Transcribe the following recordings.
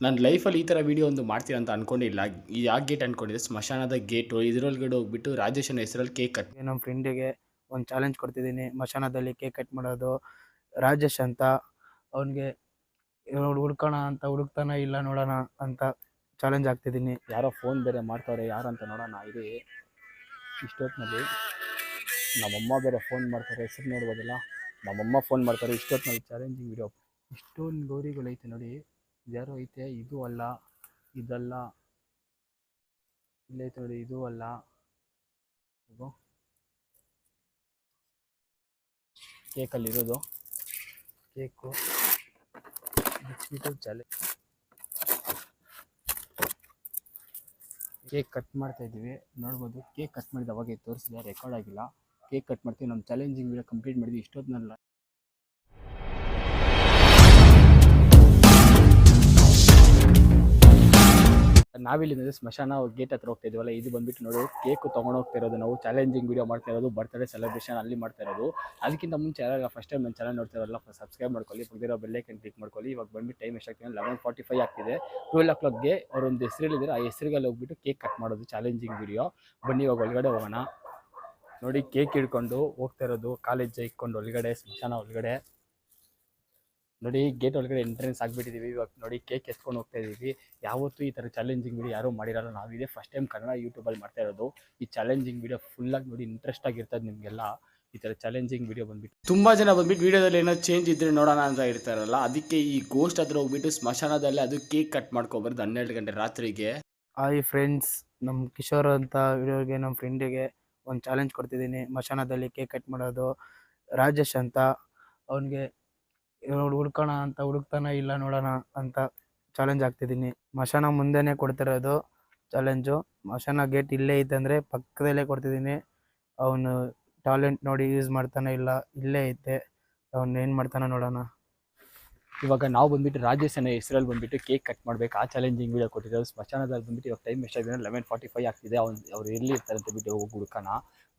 ನನ್ನ ಲೈಫಲ್ಲಿ ಈ ಥರ ವೀಡಿಯೋ ಒಂದು ಮಾಡ್ತೀರಾ ಅಂತ ಅನ್ಕೊಂಡಿಲ್ಲ. ಯಾವ ಗೇಟ್ ಅನ್ಕೊಂಡಿದ್ದೆ, ಸ್ಮಶಾನದ ಗೇಟು ಇದ್ರೊಳಗಡೆ ಹೋಗ್ಬಿಟ್ಟು ರಾಜೇಶನ ಹೆಸರಲ್ಲಿ ಕೇಕ್ ಕಟ್ ನಮ್ಮ ಫ್ರೆಂಡಿಗೆ ಒಂದು ಚಾಲೆಂಜ್ ಕೊಡ್ತಿದ್ದೀನಿ. ಮಶಾನದಲ್ಲಿ ಕೇಕ್ ಕಟ್ ಮಾಡೋದು. ರಾಜೇಶ್ ಅಂತ ಅವನಿಗೆ ಹುಡ್ಕೋಣ ಅಂತ ಹುಡುಕ್ತಾನ ಇಲ್ಲ ನೋಡೋಣ ಅಂತ ಚಾಲೆಂಜ್ ಆಗ್ತಿದ್ದೀನಿ. ಯಾರೋ ಫೋನ್ ಬೇರೆ ಮಾಡ್ತಾರೆ, ಯಾರಂತ ನೋಡೋಣ ಇರಿ. ಇಷ್ಟೊತ್ತಿನಲ್ಲಿ ನಮ್ಮಮ್ಮ ಬೇರೆ ಫೋನ್ ಮಾಡ್ತಾರೆ, ಹೆಸರು ನೋಡ್ಬೋದಲ್ಲ. ನಮ್ಮಮ್ಮ ಫೋನ್ ಮಾಡ್ತಾರೆ ಇಷ್ಟೊತ್ತಿನಲ್ಲಿ ಚಾಲೆಂಜಿಂಗ್ ವಿಡಿಯೋ. ಇಷ್ಟೊಂದು ಗೌರಿಗಳೈತೆ ನೋಡಿ. ಇದ್ಯಾರೋ ಐತೆ, ಇದು ಅಲ್ಲ, ಇದಲ್ಲ, ಇಲ್ಲೈತೆ ನೋಡಿ, ಇದು ಅಲ್ಲ. ಕೇಕಲ್ಲಿರೋದು ಕೇಕು ಚಾಲೆಂಜ್. ಕೇಕ್ ಕಟ್ ಮಾಡ್ತಾ ಇದ್ದೀವಿ, ನೋಡ್ಬೋದು. ಕೇಕ್ ಕಟ್ ಮಾಡಿದ ಅವಾಗೆ ತೋರಿಸಿದೆ, ರೆಕಾರ್ಡ್ ಆಗಿಲ್ಲ. ಕೇಕ್ ಕಟ್ ಮಾಡ್ತೀವಿ, ನಮ್ಮ ಚಾಲೆಂಜಿಂಗ್ ವಿಡಿಯೋ ಕಂಪ್ಲೀಟ್ ಮಾಡಿದ್ವಿ ಇಷ್ಟೊತ್ತಿನಲ್ಲ. ನಾವಿಲ್ಲಿಂದ ಸ್ಮಶಾನ ಗೇಟ್ ಹತ್ರ ಹೋಗ್ತಾ ಇದೀವಲ್ಲ, ಇದು ಬಂದ್ಬಿಟ್ಟು ನೋಡಿ ಕೇಕ್ ತೊಗೊಂಡು ಹೋಗ್ತಾ ಇರೋದು. ನಾವು ಚಾಲೆಂಜಿಂಗ್ ವಿಡಿಯೋ ಮಾಡ್ತಾ ಇರೋದು, ಬರ್ತ್ಡೇ ಸೆಲೆಬ್ರೇಷನ್ ಅಲ್ಲಿ ಮಾಡ್ತಾ ಇರೋದು. ಅದಕ್ಕಿಂತ ಮುಂಚೆ ಯಾರು ಫಸ್ಟ್ ಟೈಮ್ ನನ್ನ ಚಾನಲ್ ನೋಡ್ತಾ ಇರೋಲ್ಲ, ಸಬ್ಸ್ಕ್ರೈಬ್ ಮಾಡ್ಕೊಳ್ಳಿ, ಪಕ್ಕದಿರೋ ಬೆಲ್ ಐಕನ್ ಕ್ಲಿಕ್ ಮಾಡ್ಕೊಳ್ಳಿ. ಇವಾಗ ಬಂದ್ಬಿಟ್ಟು ಟೈಮ್ ಎಷ್ಟಾಗ್ತಿದೆ, 11:45 ಆಗ್ತಿದೆ. 12 o'clockಗೆ ಅವರೊಂದು ಹೆಸರಿಲ್ಲಿದ್ದಾರೆ, ಆ ಹೆಸರಿಗೆ ಹೋಗ್ಬಿಟ್ಟು ಕೇಕ್ ಕಟ್ ಮಾಡೋದು ಚಾಲೆಂಜಿಂಗ್ ವಿಡಿಯೋ. ಬನ್ನಿ ಇವಾಗ ಒಳಗಡೆ ಹೋಗೋಣ. ನೋಡಿ ಕೇಕ್ ಹಿಡ್ಕೊಂಡು ಹೋಗ್ತಾ ಇರೋದು, ಕಾಲೇಜ್ ಇಟ್ಕೊಂಡು ಒಳಗಡೆ, ಸ್ಮಶಾನ ಒಳಗಡೆ. ನೋಡಿ ಗೇಟ್ ಒಳಗಡೆ ಎಂಟ್ರೆನ್ಸ್ ಆಗಿಬಿಟ್ಟಿದ್ದೀವಿ. ಇವಾಗ ನೋಡಿ ಕೇಕ್ ಎತ್ಕೊಂಡು ಹೋಗ್ತಾ ಇದ್ದೀವಿ. ಯಾವತ್ತೂ ಈ ಥರ ಚಾಲೆಂಜಿಂಗ್ ವಿಡಿಯೋ ಯಾರೂ ಮಾಡಿರಲ್ಲ, ನಾವಿದೆ ಫಸ್ಟ್ ಟೈಮ್ ಕನ್ನಡ ಯೂಟ್ಯೂಬಲ್ಲಿ ಮಾಡ್ತಾ ಇರೋದು. ಈ ಚಾಲೆಂಜಿಂಗ್ ವಿಡಿಯೋ ಫುಲ್ಲಾಗಿ ನೋಡಿ, ಇಂಟ್ರೆಸ್ಟ್ ಆಗಿರ್ತದೆ ನಿಮಗೆಲ್ಲ. ಈ ಥರ ಚಾಲೆಂಜಿಂಗ್ ವಿಡಿಯೋ ಬಂದ್ಬಿಟ್ಟು ತುಂಬ ಜನ ಬಂದ್ಬಿಟ್ಟು ವಿಡಿಯೋದಲ್ಲಿ ಏನೋ ಚೇಂಜ್ ಇದ್ದರೆ ನೋಡೋಣ ಅಂತ ಇರ್ತಾರಲ್ಲ, ಅದಕ್ಕೆ ಈ ಗೋಸ್ಟ್ ಹತ್ರ ಹೋಗ್ಬಿಟ್ಟು ಸ್ಮಶಾನದಲ್ಲಿ ಅದು ಕೇಕ್ ಕಟ್ ಮಾಡ್ಕೊಬಾರ್ದು 12 ಗಂಟೆ ರಾತ್ರಿಗೆ. ಹಾಯ್ ಫ್ರೆಂಡ್ಸ್, ನಮ್ಮ ಕಿಶೋರ್ ಅಂತ ವಿಡಿಯೋಗೆ ನಮ್ಮ ಫ್ರೆಂಡಿಗೆ ಒಂದು ಚಾಲೆಂಜ್ ಕೊಡ್ತಿದ್ದೀನಿ. ಮಶಾನದಲ್ಲಿ ಕೇಕ್ ಕಟ್ ಮಾಡೋದು. ರಾಜೇಶ್ ಅಂತ ಅವನಿಗೆ ಹುಡ್ಕೋಣ ಅಂತ ಹುಡುಕ್ತಾನ ಇಲ್ಲ ನೋಡೋಣ ಅಂತ ಚಾಲೆಂಜ್ ಆಗ್ತಿದ್ದೀನಿ. ಮಶಾನ ಮುಂದೆನೇ ಕೊಡ್ತಿರೋದು ಚಾಲೆಂಜು. ಮಶಾನ ಗೇಟ್ ಇಲ್ಲೇ ಐತೆ ಅಂದರೆ ಪಕ್ಕದಲ್ಲೇ ಕೊಡ್ತಿದ್ದೀನಿ. ಅವನು ಟ್ಯಾಲೆಂಟ್ ನೋಡಿ ಯೂಸ್ ಮಾಡ್ತಾನೆ ಇಲ್ಲ, ಇಲ್ಲೇ ಐತೆ. ಅವನು ಏನು ಮಾಡ್ತಾನೆ ನೋಡೋಣ. ಇವಾಗ ನಾವು ಬಂದ್ಬಿಟ್ಟು ರಾಜೇಶನ ಹೆಸರಲ್ಲಿ ಬಂದ್ಬಿಟ್ಟು ಕೇಕ್ ಕಟ್ ಮಾಡಬೇಕು, ಆ ಚಾಲೆಂಜಿಂಗ್ ವಿಡಿಯೋ ಕೊಟ್ಟಿರೋದು. ಸ್ಮಶಾನದಲ್ಲಿ ಬಂದ್ಬಿಟ್ಟು ಇವಾಗ ಟೈಮ್ ಎಷ್ಟಾಗಿದೆ, 11:45 ಆಗ್ತಿದೆ. ಅವ್ರು ಎಲ್ಲಿ ಇರ್ತಾರೆ ಅಂತ ಬಿಟ್ಟು ಹೋಗಿ ಹುಡುಕೋಣ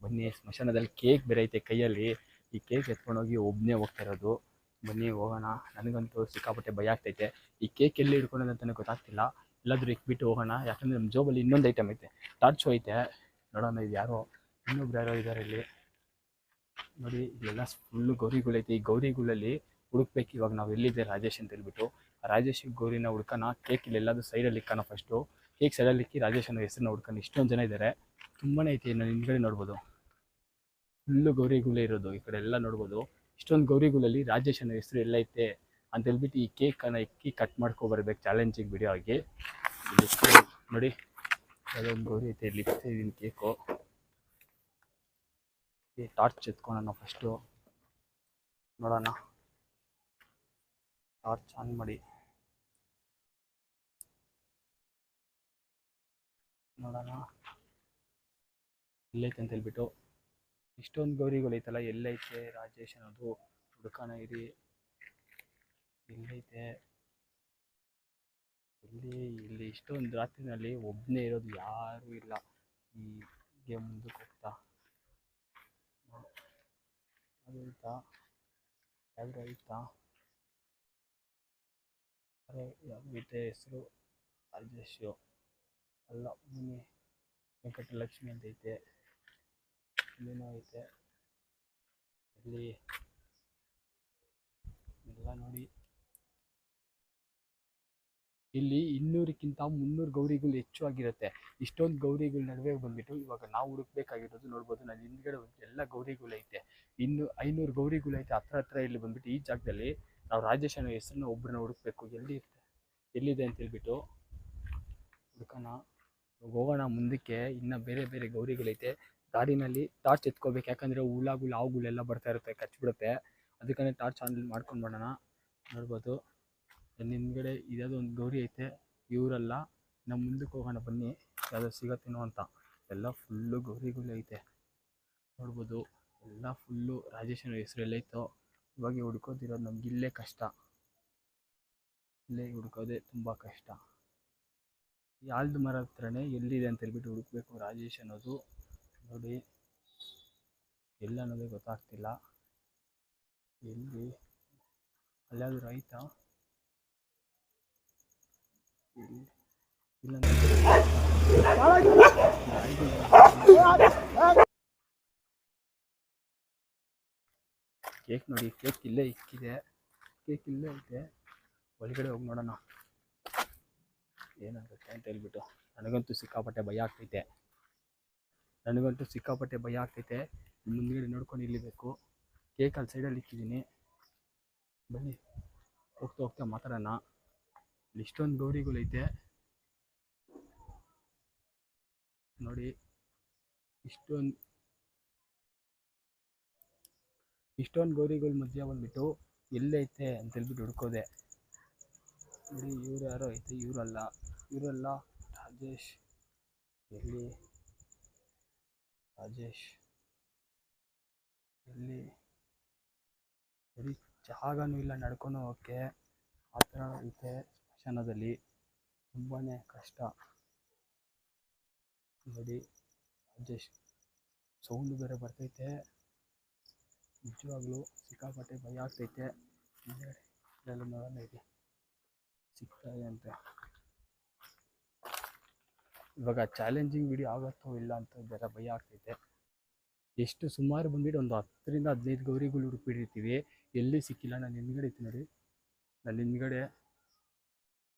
ಬನ್ನಿ. ಸ್ಮಶಾನದಲ್ಲಿ ಕೇಕ್ ಬೇರೆ ಐತೆ ಕೈಯಲ್ಲಿ. ಈ ಕೇಕ್ ಎತ್ಕೊಂಡೋಗಿ ಒಬ್ಬನೇ ಹೋಗ್ತಾ ಇರೋದು. ಬನ್ನಿ ಹೋಗೋಣ. ನನಗಂತೂ ಸಿಕ್ಕಾಪಟ್ಟೆ ಭಯ ಆಗ್ತೈತೆ. ಈ ಕೇಕ್ ಎಲ್ಲಿ ಹಿಡ್ಕೊಳ್ಳೋದು ಅಂತಲೇ ಗೊತ್ತಾಗ್ತಿಲ್ಲ. ಎಲ್ಲಾದರೂ ಇಕ್ಬಿಟ್ಟು ಹೋಗೋಣ, ಯಾಕಂದರೆ ನಮ್ಮ ಜೋಬಲ್ಲಿ ಇನ್ನೊಂದು ಐಟಮ್ ಐತೆ, ಟಾರ್ಚು ಐತೆ. ನೋಡೋಣ, ಇದು ಯಾರೋ ಇನ್ನೊಬ್ರು ಯಾರೋ ಇದ್ದಾರೆ ಇಲ್ಲಿ. ನೋಡಿ ಇಲ್ಲೆಲ್ಲ ಫುಲ್ಲು ಗೌರಿಗಳೈತೆ. ಈ ಗೌರಿಗಳಲ್ಲಿ ಹುಡುಕ್ಬೇಕು ಇವಾಗ ನಾವು ಎಲ್ಲಿದೆ ರಾಜೇಶ್ ಅಂತ ಹೇಳ್ಬಿಟ್ಟು. ರಾಜೇಶ್ ಗೌರಿನ ಹುಡ್ಕೋಣ. ಕೇಕ್ ಇಲ್ಲೆಲ್ಲಾದ್ರೂ ಸೈಡಲ್ಲಿ ಇಕ್ಕೋಣ. ಫಸ್ಟು ಕೇಕ್ ಸೈಡಲ್ಲಿ ಇಕ್ಕಿ ರಾಜೇಶನ ಹೆಸರನ್ನ ಹುಡ್ಕೊಂಡು. ಇಷ್ಟೊಂದು ಜನ ಇದ್ದಾರೆ, ತುಂಬಾ ಐತೆ. ನಾನು ಹಿಂದ್ಗಡೆ ನೋಡ್ಬೋದು, ಫುಲ್ಲು ಗೌರಿಗಳೇ ಇರೋದು. ಈ ಕಡೆ ಎಲ್ಲ ನೋಡ್ಬೋದು. ಇಷ್ಟೊಂದು ಗೌರಿಗಳಲ್ಲಿ ರಾಜೇಶನ ಹೆಸರು ಎಲ್ಲೈತೆ ಅಂತ ಹೇಳ್ಬಿಟ್ಟು ಈ ಕೇಕನ್ನು ಇಕ್ಕಿ ಕಟ್ ಮಾಡ್ಕೊಬರ್ಬೇಕು ಚಾಲೆಂಜಿಂಗ್ ವಿಡಿಯೋ ಆಗಿ. ನೋಡಿ ಅದೊಂದು ಗೌರಿ ಐತೆ, ಇಲ್ಲಿ ಇದ್ದೀನಿ ಕೇಕು. ಟಾರ್ಚ್ ಎತ್ಕೊಳ್ಳೋಣ ಫಸ್ಟು, ನೋಡೋಣ. ಟಾರ್ಚ್ ಆನ್ ಮಾಡಿ ನೋಡೋಣ ಎಲ್ಲೈತೆ ಅಂತ ಹೇಳ್ಬಿಟ್ಟು. ಇಷ್ಟೊಂದು ಗೌರಿಗಳೈತಲ್ಲ, ಎಲ್ಲೈತೆ ರಾಜೇಶ್ ಅನ್ನೋದು ಹುಡುಕೋಣ ಇರಿ. ಎಲ್ಲೈತೆ ಇಲ್ಲಿ ಇಷ್ಟೊಂದು ರಾತ್ರಿನಲ್ಲಿ ಒಬ್ಬನೇ ಇರೋದು, ಯಾರೂ ಇಲ್ಲ. ಹೀಗೆ ಮುಂದಕ್ಕೆ ಹೋಗ್ತಾ ಅದು ಐತಾ, ಯಾವ್ದು ಐತಾ, ಯಾವ್ದೈತೆ ಹೆಸರು, ರಾಜೇಶು ಅಲ್ಲ, ಮುನಿ ವೆಂಕಟಲಕ್ಷ್ಮಿ ಅಂತ ಐತೆ. ಇಲ್ಲೇನೋ ಐತೆ, ಇಲ್ಲಿ ಎಲ್ಲ ನೋಡಿ. ಇಲ್ಲಿ 200ಕ್ಕಿಂತ 300 ಗೌರಿಗಳು ಹೆಚ್ಚು ಆಗಿರುತ್ತೆ. ಇಷ್ಟೊಂದು ಗೌರಿಗಳ ನಡುವೆ ಬಂದ್ಬಿಟ್ಟು ಇವಾಗ ನಾವು ಹುಡುಕ್ಬೇಕಾಗಿರೋದು. ನೋಡ್ಬೋದು ನಾನು ಹಿಂದ್ಗಡೆ ಎಲ್ಲ ಗೌರಿಗಳೈತೆ, 500 ಗೌರಿಗಳೈತೆ ಹತ್ರ. ಇಲ್ಲಿ ಬಂದ್ಬಿಟ್ಟು ಈ ಜಾಗದಲ್ಲಿ ನಾವು ರಾಜೇಶನ ಹೆಸರನ್ನ ಒಬ್ಬರನ್ನ ಹುಡುಕ್ಬೇಕು. ಎಲ್ಲಿದೆ ಅಂತ ಹೇಳ್ಬಿಟ್ಟು ಹುಡ್ಕೋಣ. ಹೋಗೋಣ ಮುಂದಕ್ಕೆ. ಇನ್ನು ಬೇರೆ ಬೇರೆ ಗೌರಿಗಳೈತೆ. ದಾರಿನಲ್ಲಿ ಟಾರ್ಚ್ ಎತ್ಕೋಬೇಕು, ಯಾಕಂದರೆ ಹುಳಗಳು ಹಾವುಗಳೆಲ್ಲ ಬರ್ತಾ ಇರುತ್ತೆ, ಕಚ್ಬಿಡುತ್ತೆ. ಅದಕ್ಕೇ ಟಾರ್ಚ್ ಆನ್ ಮಾಡ್ಕೊಂಡು ಮಾಡೋಣ. ನೋಡ್ಬೋದು ನನ್ನ ಹಿಂದ್ಗಡೆ ಇದ್ಯಾವುದೋ ಒಂದು ಗೌರಿ ಐತೆ. ಇವರಲ್ಲ, ನಮ್ಮ ಮುಂದಕ್ಕೆ ಹೋಗೋಣ ಬನ್ನಿ, ಯಾವುದೋ ಸಿಗತ್ತೇನೋ ಅಂತ. ಎಲ್ಲ ಫುಲ್ಲು ಗೌರಿಗಳು ಐತೆ, ನೋಡ್ಬೋದು. ಎಲ್ಲ ಫುಲ್ಲು ರಾಜೇಶನ ಹೆಸರು ಎಲ್ಲೈತೋ ಇವಾಗ ಹುಡ್ಕೋದಿರೋದು ನಮ್ಗೆ ಇಲ್ಲೇ ಕಷ್ಟ. ಇಲ್ಲೇ ಹುಡ್ಕೋದೆ ತುಂಬ ಕಷ್ಟ. ಈ ಆಲ್ದ ಮರ ಹತ್ರನೇ ಎಲ್ಲಿದೆ ಅಂತ ಹೇಳ್ಬಿಟ್ಟು ಹುಡುಕ್ಬೇಕು ರಾಜೇಶ್ ಅನ್ನೋದು. ನೋಡಿ ಎಲ್ಲ ಅನ್ನೋದೇ ಗೊತ್ತಾಗ್ತಿಲ್ಲ. ಎಲ್ಲಿ ಅಲ್ಲಾದ್ರೂ ಆಯ್ತಾ? ಇಲ್ಲ ಕೇಕ್ ನೋಡಿ, ಕೇಕ್ ಇಲ್ಲೇ ಇಕ್ಕಿದೆ, ಕೇಕ್ ಇಲ್ಲೇ ಐತೆ. ಒಳಗಡೆ ಹೋಗಿ ನೋಡೋಣ ಏನಾಗುತ್ತೆ ಅಂತ ಹೇಳ್ಬಿಟ್ಟು. ನನಗಂತೂ ಸಿಕ್ಕಾಪಟ್ಟೆ ಭಯ ಆಗ್ತೈತೆ, ಮುಂದ್ಗಡೆ ನೋಡ್ಕೊಂಡು ಇಲ್ಲಿಬೇಕು. ಕೇಕ್ ಅಲ್ಲಿ ಸೈಡಲ್ಲಿ ಇಕ್ಕಿದ್ದೀನಿ. ಬನ್ನಿ ಹೋಗ್ತಾ ಹೋಗ್ತಾ ಮಾತಾಡೋಣ. ಇಷ್ಟೊಂದು ಗೌರಿಗಳೈತೆ ನೋಡಿ, ಇಷ್ಟೊಂದು ಗೌರಿಗಳ ಮಧ್ಯ ಬಂದ್ಬಿಟ್ಟು ಎಲ್ಲೈತೆ ಅಂತ ಹೇಳ್ಬಿಟ್ಟು ಹುಡ್ಕೋದೆ. ನೋಡಿ ಇವ್ರು ಯಾರೋ ಐತೆ, ಇವರಲ್ಲ ರಾಜೇಶ್. ಎಲ್ಲಿ ಬರೀ ಜಾಗನೂ ಇಲ್ಲ ನಡ್ಕೊಂಡು ಹೋಗೋಕ್ಕೆ, ಆ ಥರ ಐತೆ ಸ್ಮಶಾನದಲ್ಲಿ. ತುಂಬಾ ಕಷ್ಟ ನೋಡಿ. ರಾಜೇಶ್ ಸೌಂಡು ಬೇರೆ ಬರ್ತೈತೆ, ನಿಜವಾಗ್ಲೂ ಸಿಕ್ಕಾಪಟ್ಟೆ ಭಯ ಆಗ್ತೈತೆ. ಇದೆಲ್ಲ ನೋಡೋಣ ಇದೆ ಸಿಗ್ತಾರೆ ಅಂತ. ಇವಾಗ ಚಾಲೆಂಜಿಂಗ್ ವಿಡಿಯೋ ಆಗುತ್ತೋ ಇಲ್ಲ ಅಂತ ಬೇರೆ ಭಯ ಆಗ್ತೈತೆ. ಎಷ್ಟು ಸುಮಾರು ಬಂದ್ಬಿಟ್ಟು ಒಂದು 10 ರಿಂದ 15 ಗೌರಿಗಳು ಹುಡುಕ್ಬಿಟ್ಟಿರ್ತೀವಿ, ಎಲ್ಲಿ ಸಿಕ್ಕಿಲ್ಲ. ನಾನು ಹಿಂದ್ಗಡೆ ಇತ್ತು ನೋಡಿ, ನನ್ನ ಹಿಂದ್ಗಡೆ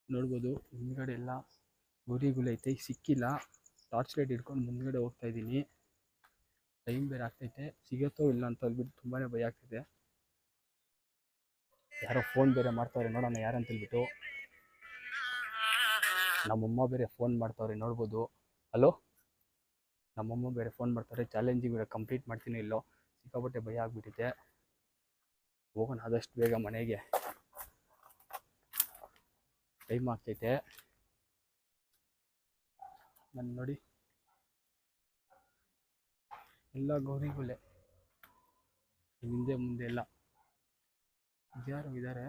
ನೋಡ್ಬೋದು, ಹಿಂದ್ಗಡೆ ಎಲ್ಲ ಗೌರಿಗಳೈತೆ, ಸಿಕ್ಕಿಲ್ಲ. ಟಾರ್ಚ್ ಲೈಟ್ ಹಿಡ್ಕೊಂಡು ಮುಂದ್ಗಡೆ ಹೋಗ್ತಾ ಇದ್ದೀನಿ. ಟೈಮ್ ಬೇರೆ ಆಗ್ತೈತೆ, ಸಿಗುತ್ತೋ ಇಲ್ಲ ಅಂತ ಹೇಳ್ಬಿಟ್ಟು ತುಂಬಾ ಭಯ ಆಗ್ತೈತೆ. ಯಾರೋ ಫೋನ್ ಬೇರೆ ಮಾಡ್ತಾವ್ರೆ, ನೋಡೋಣ ಯಾರಂತ ಹೇಳ್ಬಿಟ್ಟು. ನಮ್ಮಮ್ಮ ಬೇರೆ ಫೋನ್ ಮಾಡ್ತಾವ್ರೆ ನೋಡ್ಬೋದು. ಹಲೋ, ನಮ್ಮಮ್ಮ ಬೇರೆ ಫೋನ್ ಮಾಡ್ತಾರೆ. ಚಾಲೆಂಜಿಂಗ್ ಬೇರೆ ಕಂಪ್ಲೀಟ್ ಮಾಡ್ತೀನಿ ಇಲ್ಲೋ, ಸಿಕ್ಕಾಪಟ್ಟೆ ಭಯ ಆಗ್ಬಿಟ್ಟಿದೆ. ಹೋಗೋಣ ಆದಷ್ಟು ಬೇಗ ಮನೆಗೆ, ಟೈಮ್ ಆಗ್ತೈತೆ. ನಾನು ನೋಡಿ ಎಲ್ಲ ಗೌರಿಗಳೇ ಹಿಂದೆ ಮುಂದೆ ಎಲ್ಲ ಇದ್ಯಾರು ಇದ್ದಾರೆ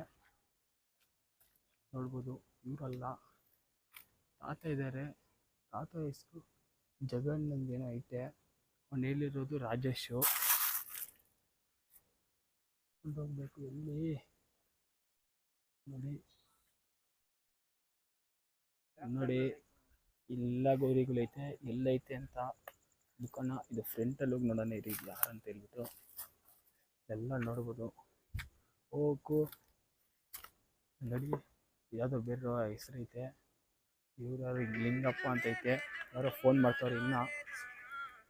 ನೋಡ್ಬೋದು. ಇವರಲ್ಲ, ತಾತ ಇದ್ದಾರೆ. ತಾತ ಹೆಸರು ಜಗನ್ನಂದೇನೋ ಐತೆ. ಅವನು ಹೇಳಿರೋದು ರಾಜೇಶು. ಹೋಗ್ಬೇಕು ಎಲ್ಲಿ ನೋಡಿ ಎಲ್ಲ ಗೌರಿಗಳೈತೆ, ಎಲ್ಲೈತೆ ಅಂತ ಹುಡ್ಕೋಣ. ಇದು ಫ್ರಂಟಲ್ಲಿ ಹೋಗಿ ನೋಡೋಣ ಇರಿ ಯಾರಂತ ಹೇಳ್ಬಿಟ್ಟು. ಎಲ್ಲ ನೋಡ್ಬೋದು. ಹೋಗು ನೋಡಿ, ಯಾವುದೋ ಬೇರೆ ಹೆಸರೈತೆ. ಇವ್ರು ಯಾರು ಲಿಂಗಪ್ಪ ಅಂತೈತೆ. ಯಾರೋ ಫೋನ್ ಮಾಡ್ತಾವ್ರೆ, ಇನ್ನು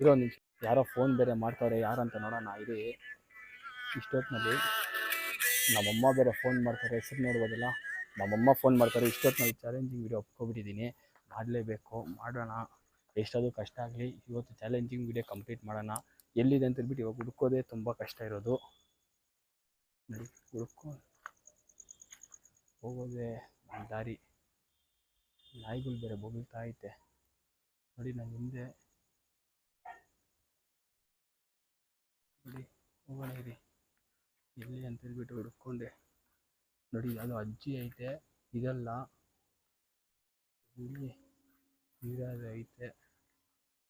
ಇರೋ ನಿಮಿಷ. ಯಾರೋ ಫೋನ್ ಬೇರೆ ಮಾಡ್ತಾವ್ರೆ, ಯಾರಂತ ನೋಡೋಣ ಇರಿ. ಇಷ್ಟೊತ್ತಿನಲ್ಲಿ ನಮ್ಮಮ್ಮ ಬೇರೆ ಫೋನ್ ಮಾಡ್ತಾರೆ, ಹೆಸರು ನೋಡ್ಬೋದಲ್ಲ. ನಮ್ಮಮ್ಮ ಫೋನ್ ಮಾಡ್ತಾರೆ. ಇಷ್ಟೊತ್ತಿನಲ್ಲಿ ಚಾಲೆಂಜಿಂಗ್ ವಿಡಿಯೋ ಒಪ್ಕೊಬಿಟ್ಟಿದ್ದೀನಿ, ಮಾಡಲೇಬೇಕು, ಮಾಡೋಣ. ಎಷ್ಟಾದರೂ ಕಷ್ಟ ಆಗಲಿ, ಇವತ್ತು ಚಾಲೆಂಜಿಂಗ್ ವಿಡಿಯೋ ಕಂಪ್ಲೀಟ್ ಮಾಡೋಣ. ಎಲ್ಲಿದೆ ಅಂತ ಹೇಳ್ಬಿಟ್ಟು ಇವಾಗ ಹುಡ್ಕೋದೇ ತುಂಬ ಕಷ್ಟ ಇರೋದು. ನೋಡಿ ಹುಡ್ಕೊಂಡು ಹೋಗೋದೇ ಒಂದು ದಾರಿ. ನಾಯಿಗಳು ಬೇರೆ ಬೊಗಳ್ತಾ ಐತೆ ನೋಡಿ ನನ್ನ ಹಿಂದೆ. ನೋಡಿ ಹೋಗೋಣ ಇರಿ ಎಲ್ಲಿ ಅಂತ ಹೇಳ್ಬಿಟ್ಟು ಹುಡ್ಕೊಂಡೆ. ನೋಡಿ ಯಾವುದೋ ಅಜ್ಜಿ ಐತೆ, ಇದಲ್ಲ ಇಲ್ಲಿ ಇರೋದು ಐತೆ.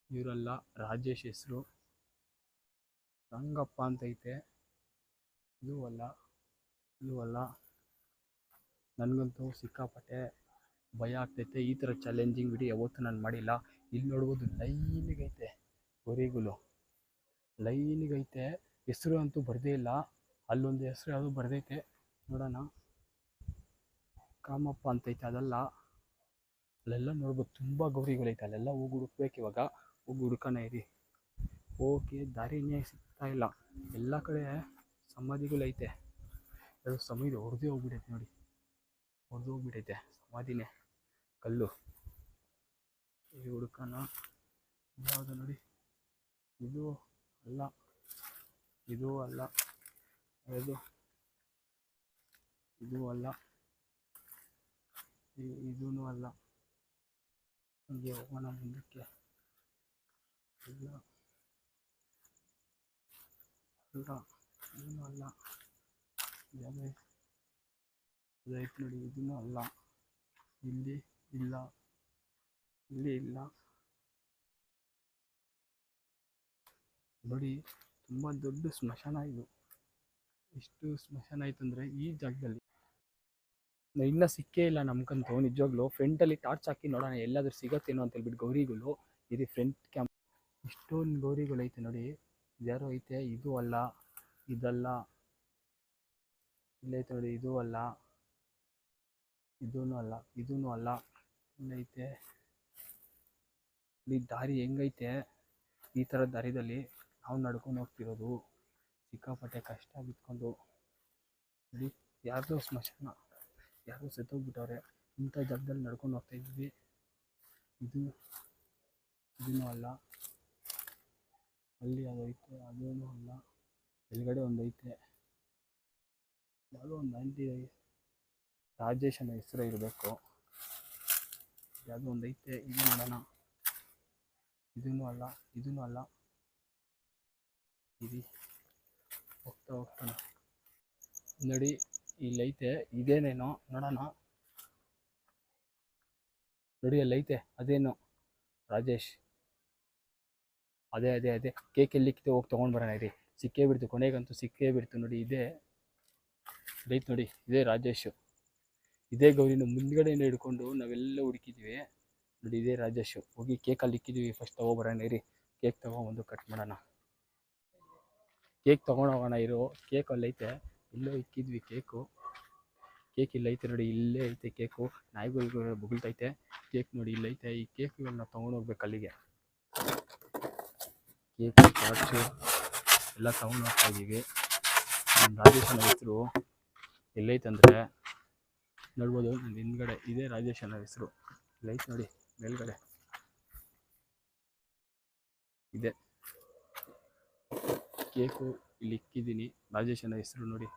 ಇವರಲ್ಲ, ರಾಜೇಶ್ ಹೆಸರು. ರಂಗಪ್ಪ ಅಂತೈತೆ. ಇದು ಅಲ್ಲ. ನನಗಂತೂ ಸಿಕ್ಕಾಪಟ್ಟೆ ಭಯ ಆಗ್ತೈತೆ. ಈ ಥರ ಚಾಲೆಂಜಿಂಗ್ ವಿಡಿಯೋ ಯಾವತ್ತೂ ನಾನು ಮಾಡಿಲ್ಲ. ಇಲ್ಲಿ ನೋಡ್ಬೋದು ಲೈನಿಗೈತೆ ಗೌರಿಗಳು, ಲೈನಿಗೈತೆ. ಹೆಸರು ಅಂತೂ ಬರದೇ ಇಲ್ಲ. ಅಲ್ಲೊಂದು ಹೆಸರು ಯಾವುದೋ ಬರೆದೈತೆ, ನೋಡೋಣ. ಕಾಮಪ್ಪ ಅಂತೈತೆ, ಅದಲ್ಲ. ಅಲ್ಲೆಲ್ಲ ನೋಡ್ಬೋದು ತುಂಬ ಗೌರಿಗಳೈತೆ. ಅಲ್ಲೆಲ್ಲ ಹೋಗಿ ಹುಡುಕ್ಬೇಕು ಇವಾಗ. ಹೋಗಿ ಹುಡ್ಕೋಣ ಇರಿ. ಓಕೆ, ದಾರಿನೇ ಸಿಗ್ತಾ ಇಲ್ಲ. ಎಲ್ಲ ಕಡೆ ಸಮಾಧಿಗಳೈತೆ. ಅದು ಸಮಾಧಿ ಹೊಡೆದೇ ಹೋಗ್ಬಿಟ್ಟೈತೆ ನೋಡಿ, ಸಮಾಧಿನೇ ಕಲ್ಲು. ಇಲ್ಲಿ ಹುಡ್ಕೋಣ ಯಾವುದು ನೋಡಿ. ಇದು ಅಲ್ಲ, ಇದೂ ಅಲ್ಲ, ಇದೂ ಅಲ್ಲ. ಹೀಗೆ ಹೋಗೋಣ ಮುಂದಕ್ಕೆ. ಇಲ್ಲ, ಇದೂ ಅಲ್ಲ. ಅದೈತೆ ನೋಡಿ, ಇದೂ ಅಲ್ಲ. ಇಲ್ಲಿ ಇಲ್ಲ ನೋಡಿ. ತುಂಬ ದೊಡ್ಡ ಸ್ಮಶಾನ ಇದು. ಎಷ್ಟು ಸ್ಮಶಾನ ಆಯ್ತಂದರೆ ಈ ಜಾಗದಲ್ಲಿ ಇನ್ನೂ ಸಿಕ್ಕೇ ಇಲ್ಲ ನಮ್ಗಂತೂ ನಿಜವಾಗ್ಲೂ. ಫ್ರಂಟಲ್ಲಿ ಟಾರ್ಚ್ ಹಾಕಿ ನೋಡೋಣ ಎಲ್ಲಾದರೂ ಸಿಗತ್ತೇನೋ ಅಂತ ಹೇಳ್ಬಿಟ್ಟು ಗೌರಿಗಳು. ಇದು ಫ್ರಂಟ್ ಕ್ಯಾಮ್ ಇಷ್ಟೊಂದು ಗೌರಿಗಳೈತೆ ನೋಡಿ. ಯಾರೋ ಐತೆ, ಇದು ಅಲ್ಲ, ಇದಲ್ಲ, ಇಲ್ಲೈತೆ ನೋಡಿ, ಇದು ಅಲ್ಲ, ಇದೂ ಅಲ್ಲ, ಇದೂ ಅಲ್ಲ, ಇಲ್ಲೈತೆ. ಈ ದಾರಿ ಹೆಂಗೈತೆ, ಈ ಥರ ದಾರಿದಲ್ಲಿ ನಾವು ನಡ್ಕೊಂಡು ಹೋಗ್ತಿರೋದು ಸಿಕ್ಕಾಪಟ್ಟೆ ಕಷ್ಟ ಬಿತ್ಕೊಂಡು. ನೋಡಿ ಯಾರ್ದೋ ಸ್ಮಶಾನ, ಯಾರೋ ಸತ್ತೋಗ್ಬಿಟ್ಟವ್ರೆ, ಇಂಥ ಜಾಗದಲ್ಲಿ ನಡ್ಕೊಂಡು ಹೋಗ್ತಾ ಇದ್ವಿ. ಇದೂ ಅಲ್ಲ, ಅಲ್ಲಿ ಅದೈತೆ, ಅದೂ ಅಲ್ಲ, ಕೆಳಗಡೆ ಒಂದೈತೆ, ಯಾವುದೋ ಒಂದು ಆಂಟಿ, ರಾಜೇಶ್ ಅನ್ನೋ ಹೆಸರು ಇರಬೇಕು, ಯಾವುದೋ ಒಂದೈತೆ. ಇದು ನೋಡೋಣ, ಇದೂ ಅಲ್ಲ, ಇದೂ ಅಲ್ಲ, ಇದು ಹೋಗ್ತಾನೆ ನೋಡಿ, ಇಲ್ಲೈತೆ, ಇದೇನೇನೋ ನೋಡೋಣ. ನೋಡಿ ಅಲ್ಲೈತೆ, ಅದೇನು ರಾಜೇಶ್, ಅದೇ ಕೇಕ್ ಎಲ್ಲಿಕ್ಕಿದೆ, ಹೋಗಿ ತೊಗೊಂಡು ಬರೋಣ ಇರಿ. ಸಿಕ್ಕೇ ಬಿಡ್ತು, ಕೊನೆಗಂತೂ ಸಿಕ್ಕೇ ಬಿಡ್ತು ನೋಡಿ. ಇದೈತೆ ನೋಡಿ, ಇದೇ ರಾಜೇಶು, ಇದೇ ಗೌರಿನ ಮುಂದ್ಗಡೆಯಿಂದ ಹಿಡ್ಕೊಂಡು ನಾವೆಲ್ಲ ಹುಡುಕಿದ್ವಿ ನೋಡಿ. ಇದೇ ರಾಜೇಶು. ಹೋಗಿ ಕೇಕಲ್ಲಿ ಇಕ್ಕಿದ್ವಿ, ಫಸ್ಟ್ ತೊಗೊಬರೋಣ ಇರಿ. ಕೇಕ್ ತೊಗೊಂಬಂದು ಕಟ್ ಮಾಡೋಣ. ಕೇಕ್ ತೊಗೊಂಡೋಗೋಣ ಇರು. ಕೇಕ್ ಅಲ್ಲೈತೆ, ಇಲ್ಲೋ ಇಕ್ಕಿದ್ವಿ ಕೇಕು. ಕೇಕ್ ಇಲ್ಲೈತೆ ನೋಡಿ, ಇಲ್ಲೇ ಐತೆ ಕೇಕು. ನಾಯಿಗಳು ಬುಗುಳ್ತೈತೆ. ಕೇಕ್ ನೋಡಿ ಇಲ್ಲೈತೆ. ಈ ಕೇಕ್ಗಳನ್ನ ತೊಗೊಂಡೋಗ್ಬೇಕು ಅಲ್ಲಿಗೆ. ಕೇಕು, ಚಾರ್ಜು ಎಲ್ಲ ತೊಗೊಂಡು ಹೋಗ್ತಾ ಇದ್ದೀವಿ. ನಮ್ಮ ರಾಜೇಶನ ಹೆಸರು ಎಲ್ಲೈತಂದರೆ ನೋಡ್ಬೋದು, ನನ್ನ ಹಿಂದ್ಗಡೆ ಇದೇ ರಾಜೇಶನ ಹೆಸರು. ಇಲ್ಲೈತೆ ನೋಡಿ ಮೇಲ್ಗಡೆ ಇದೆ ಕೇಕು. ಇಲ್ಲಿ ಇಕ್ಕಿದ್ದೀನಿ ರಾಜೇಶನ ಹೆಸರು ನೋಡಿ.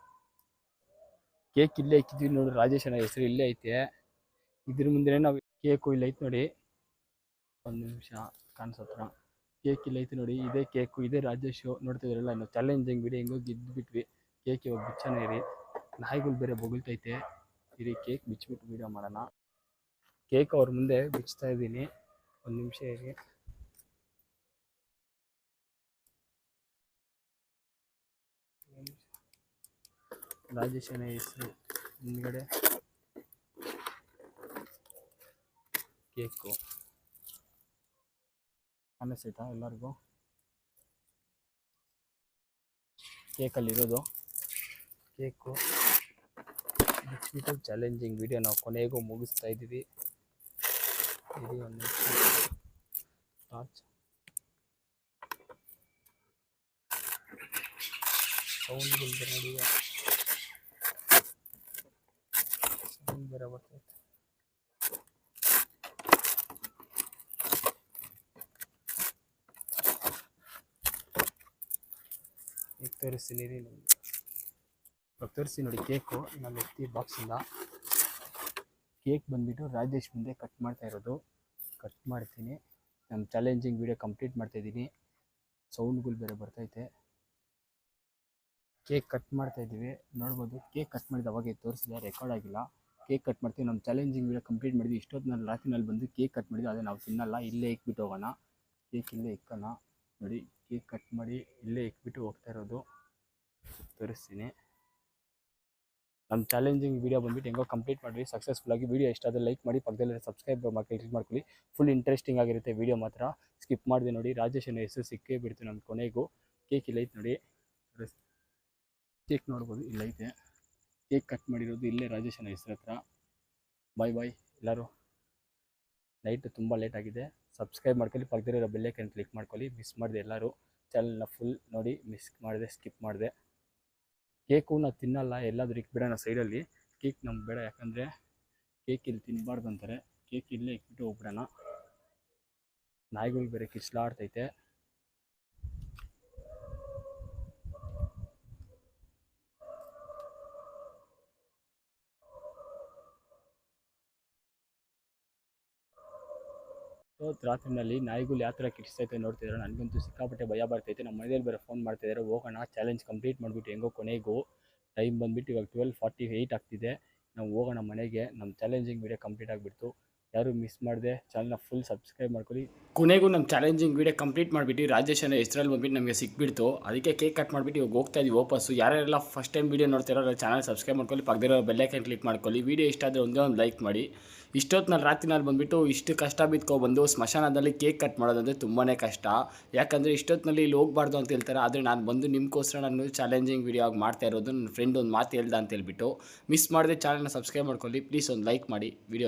ಕೇಕ್ ಇಲ್ಲೇ ಇಕ್ಕಿದ್ದೀವಿ ನೋಡಿ, ರಾಜೇಶನ ಹೆಸರು ಇಲ್ಲೇ ಐತೆ. ಇದ್ರ ಮುಂದೆ ನಾವು ಕೇಕು ಇಲ್ಲೈತೆ ನೋಡಿ. ಒಂದು ನಿಮಿಷ ಕಾಣಿಸತ್ರ. ಕೇಕ್ ಇಲ್ಲೈತೆ ನೋಡಿ, ಇದೇ ಕೇಕು, ಇದೇ ರಾಜೇಶು. ನೋಡ್ತಿದ್ರಲ್ಲ, ಇನ್ನು ಚಾಲೆಂಜಿಂಗ್ ವಿಡಿಯೋ ಹೆಂಗೋ ಗೆದ್ದುಬಿಟ್ವಿ. ಕೇಕ್ ಇವಾಗ ಬಿಚ್ಚನ ಇರಿ. ನಾಯಿಗಳು ಬೇರೆ ಬೊಗಳ್ತೈತೆ ಇರಿ. ಕೇಕ್ ಬಿಚ್ಚಿಬಿಟ್ಟು ವೀಡಿಯೋ ಮಾಡೋಣ. ಕೇಕ್ ಅವ್ರ ಮುಂದೆ ಬಿಚ್ತಾ ಇದ್ದೀನಿ, ಒಂದು ನಿಮಿಷ ಇರಿ. ರಾಜೇಶನ ಹೆಸರು ಹಿಂದ್ಗಡೆ ಕೇಕು ಕಾಣಿಸ್ತೈತಾ ಎಲ್ಲರಿಗೂ? ಕೇಕಲ್ಲಿರೋದು ಕೇಕು ಬಿಚ್ಚಿಬಿಟ್ಟು ಚಾಲೆಂಜಿಂಗ್ ವಿಡಿಯೋ ನಾವು ಕೊನೆಗೂ ಮುಗಿಸ್ತಾ ಇದ್ದೀವಿ. ಇದು ಒಂದು ಟಾರ್ಚ್ ಸೌಂಡ್ಗಳು ಬೇರೆ ನೋಡಿ, ಸೌಂಡ್ ಬೇರೆ ಬರ್ತೈತೆ. ಈಗ ತೋರಿಸ್ತೀನಿ ರೀ ನಿಮಗೆ. ಇವಾಗ ತೋರಿಸಿ ನೋಡಿ ಕೇಕು. ನಾನು ಎತ್ತಿ ಬಾಕ್ಸಿಂದ ಕೇಕ್ ಬಂದುಬಿಟ್ಟು ರಾಜೇಶ್ ಮುಂದೆ ಕಟ್ ಮಾಡ್ತಾ ಇರೋದು. ಕಟ್ ಮಾಡ್ತೀನಿ. ನಮ್ಮ ಚಾಲೆಂಜಿಂಗ್ ವಿಡಿಯೋ ಕಂಪ್ಲೀಟ್ ಮಾಡ್ತಾಯಿದ್ದೀನಿ. ಸೌಂಡ್ಗಳು ಬೇರೆ ಬರ್ತೈತೆ. ಕೇಕ್ ಕಟ್ ಮಾಡ್ತಾಯಿದ್ದೀವಿ, ನೋಡ್ಬೋದು. ಕೇಕ್ ಕಟ್ ಮಾಡಿದ ಅವಾಗೆ ತೋರಿಸಿದೆ, ರೆಕಾರ್ಡ್ ಆಗಿಲ್ಲ. ಕೇಕ್ ಕಟ್ ಮಾಡ್ತೀವಿ. ನಮ್ಮ ಚಾಲೆಂಜಿಂಗ್ ವಿಡಿಯೋ ಕಂಪ್ಲೀಟ್ ಮಾಡಿದ್ವಿ. ಇಷ್ಟೊತ್ತಿನಲ್ಲಿ ರಾತ್ರಿನಲ್ಲಿ ಬಂದು ಕೇಕ್ ಕಟ್ ಮಾಡಿದ್ವಿ. ಅದೇ ನಾವು ತಿನ್ನಲ್ಲ, ಇಲ್ಲೇ ಇಕ್ಬಿಟ್ಟು ಹೋಗೋಣ. ಕೇಕ್ ಇಲ್ಲೇ ಇಕ್ಕೋಣ ನೋಡಿ. ಕೇಕ್ ಕಟ್ ಮಾಡಿ ಇಲ್ಲೇ ಇಕ್ಬಿಟ್ಟು ಹೋಗ್ತಾ ಇರೋದು ತೋರಿಸ್ತೀನಿ. ನಮ್ಮ ಚಾಲೆಂಜಿಂಗ್ ವಿಡಿಯೋ ಬಂದುಬಿಟ್ಟು ಹೆಂಗೋ ಕಂಪ್ಲೀಟ್ ಮಾಡಿರಿ ಸಕ್ಸಸ್ಫುಲ್ಲಾಗಿ. ವಿಡಿಯೋ ಇಷ್ಟ ಆದರೆ ಲೈಕ್ ಮಾಡಿ, ಪಕ್ಕದಲ್ಲಿ ಸಬ್ಸ್ಕ್ರೈಬ್ ಮಾಡಿ ಕ್ಲಿಕ್ ಮಾಡ್ಕೊಳ್ಳಿ. ಫುಲ್ ಇಂಟ್ರೆಸ್ಟಿಂಗ್ ಆಗಿರುತ್ತೆ ವಿಡಿಯೋ ಮಾತ್ರ, ಸ್ಕಿಪ್ ಮಾಡಿದೆ ನೋಡಿ. ರಾಜೇಶನ ಹೆಸರು ಸಿಕ್ಕೇ ಬಿಡ್ತು ನಮ್ಮ ಕೊನೆಗೂ. ಕೇಕ್ ಇಲ್ಲೈತೆ ನೋಡಿ, ಕೇಕ್ ನೋಡ್ಬೋದು ಇಲ್ಲೈತೆ. ಕೇಕ್ ಕಟ್ ಮಾಡಿರೋದು ಇಲ್ಲೇ ರಾಜೇಶನ ಹೆಸರು ಹತ್ರ. ಬಾಯ್ ಬಾಯ್ ಎಲ್ಲರೂ. ನೈಟ್ ತುಂಬ ಲೇಟ್ ಆಗಿದೆ. ಸಬ್ಸ್ಕ್ರೈಬ್ ಮಾಡ್ಕೊಳ್ಳಿ, ಪಕ್ಕದಲ್ಲಿರೋ ಬೆಲ್ಲೈಕನ್ ಕ್ಲಿಕ್ ಮಾಡ್ಕೊಳ್ಳಿ. ಮಿಸ್ ಮಾಡಿದೆ ಎಲ್ಲರೂ. ಚಾನಲ್ನ ಫುಲ್ ನೋಡಿ, ಮಿಸ್ ಮಾಡಿದೆ, ಸ್ಕಿಪ್ ಮಾಡಿದೆ. ಕೇಕು ನಾವು ತಿನ್ನಲ್ಲ, ಎಲ್ಲಾದರೂ ಇಕ್ಬಿಡೋಣ ಸೈಡಲ್ಲಿ. ಕೇಕ್ ನಮ್ಗೆ ಬೇಡ, ಯಾಕಂದರೆ ಕೇಕ್ ಇಲ್ಲಿ ತಿನ್ನಬಾರ್ದು ಅಂತಾರೆ. ಕೇಕ್ ಇಲ್ಲೇ ಇಕ್ಬಿಟ್ಟು ಹೋಗ್ಬಿಡೋಣ. ನಾಯಿಗಳು ಬೇರೆ ಕಿಚ್ಲಾಡ್ತೈತೆ. ರಾತ್ರಿನಲ್ಲಿ ನಾಯಿಗಳು ಯಾವ ಥರ ಕಿಚ್ತೈತೆ ನೋಡ್ತಿದ್ದಾರೆ. ನನಗಂತೂ ಸಿಕ್ಕಾಪಟ್ಟೆ ಭಯ ಬರ್ತೈತೆ. ನಮ್ಮ ಮನೇಲಿ ಬೇರೆ ಫೋನ್ ಮಾಡ್ತಿದ್ದಾರೆ, ಹೋಗೋಣ ಚಾಲೆಂಜ್ ಕಂಪ್ಲೀಟ್ ಮಾಡಿಬಿಟ್ಟು ಹೆಂಗೋ ಕೊನೆಗೂ. ಟೈಮ್ ಬಂದುಬಿಟ್ಟು ಇವಾಗ 12:48 ಆಗ್ತಿದೆ. ನಾವು ಹೋಗೋಣ ಮನೆಗೆ. ನಮ್ಮ ಚಾಲೆಂಜಿಂಗ್ ವಿಡಿಯೋ ಕಂಪ್ಲೀಟ್ ಆಗಿಬಿಡ್ತು. ಯಾರು ಮಿಸ್ ಮಾಡದೆ ಚಾನಲ್ನ ಫುಲ್ ಸಬ್ಸ್ಕ್ರೈಬ್ ಮಾಡ್ಕೊಳ್ಳಿ. ಕೊನೆಗೂ ನಮ್ಮ ಚಾಲೆಂಜಿಂಗ್ ವೀಡಿಯೋ ಕಂಪ್ಲೀಟ್ ಮಾಡಿಬಿಟ್ಟು ರಾಜೇಶ್ ಅನ್ನೋ ಹೆಸರಲ್ಲಿ ಬಂದ್ಬಿಟ್ಟು ನಮಗೆ ಸಿಕ್ಬಿಡ್ತು. ಅದಕ್ಕೆ ಕೇಕ್ ಕಟ್ ಮಾಡಿಬಿಟ್ಟು ಇವಾಗ ಹೋಗ್ತಾ ಇದ್ದೀವಿ ವಾಪಸ್ಸು. ಯಾರೆಲ್ಲ ಫಸ್ಟ್ ಟೈಮ್ ವೀಡಿಯೋ ನೋಡ್ತಿರೋ ಚಾನಲ್ ಸಬ್ಸ್ಕ್ರೈಬ್ ಮಾಡ್ಕೊಳ್ಳಿ, ಪಕ್ಕದಿರೋ ಬೆಲ್ಲೈಕನ್ ಕ್ಲಿಕ್ ಮಾಡ್ಕೊಳ್ಳಿ. ವೀಡಿಯೋ ಇಷ್ಟ ಆದರೆ ಒಂದೇ ಒಂದು ಲೈಕ್ ಮಾಡಿ. ಇಷ್ಟೊತ್ತಿನಲ್ಲಿ ರಾತ್ರಿನಲ್ಲಿ ಬಂದುಬಿಟ್ಟು ಇಷ್ಟು ಕಷ್ಟ ಬಿದ್ಕೊಬಂದು ಸ್ಮಶಾನದಲ್ಲಿ ಕೇಕ್ ಕಟ್ ಮಾಡೋದಂದರೆ ತುಂಬಾ ಕಷ್ಟ. ಯಾಕಂದರೆ ಇಷ್ಟೊತ್ತಿನಲ್ಲಿ ಇಲ್ಲಿ ಹೋಗಬಾರ್ದು ಅಂತ ಹೇಳ್ತಾರೆ. ಆದರೆ ನಾನು ಬಂದು ನಿಮಗೋಸ್ಕರ ನಾನು ಚಾಲೆಂಜಿಂಗ್ ವೀಡಿಯೋ ಆಗಿ ಮಾಡ್ತಾ ಇರೋದು. ನನ್ನ ಫ್ರೆಂಡ್ ಒಂದು ಮಾತು ಹೇಳ್ದ ಅಂತ ಹೇಳ್ಬಿಟ್ಟು ಮಿಸ್ ಮಾಡದೆ ಚಾನಲ್ನ ಸಬ್ಸ್ಕ್ರೈಬ್ ಮಾಡ್ಕೊಳ್ಳಿ ಪ್ಲೀಸ್. ಒಂದು ಲೈಕ್ ಮಾಡಿ ವಿಡಿಯೋ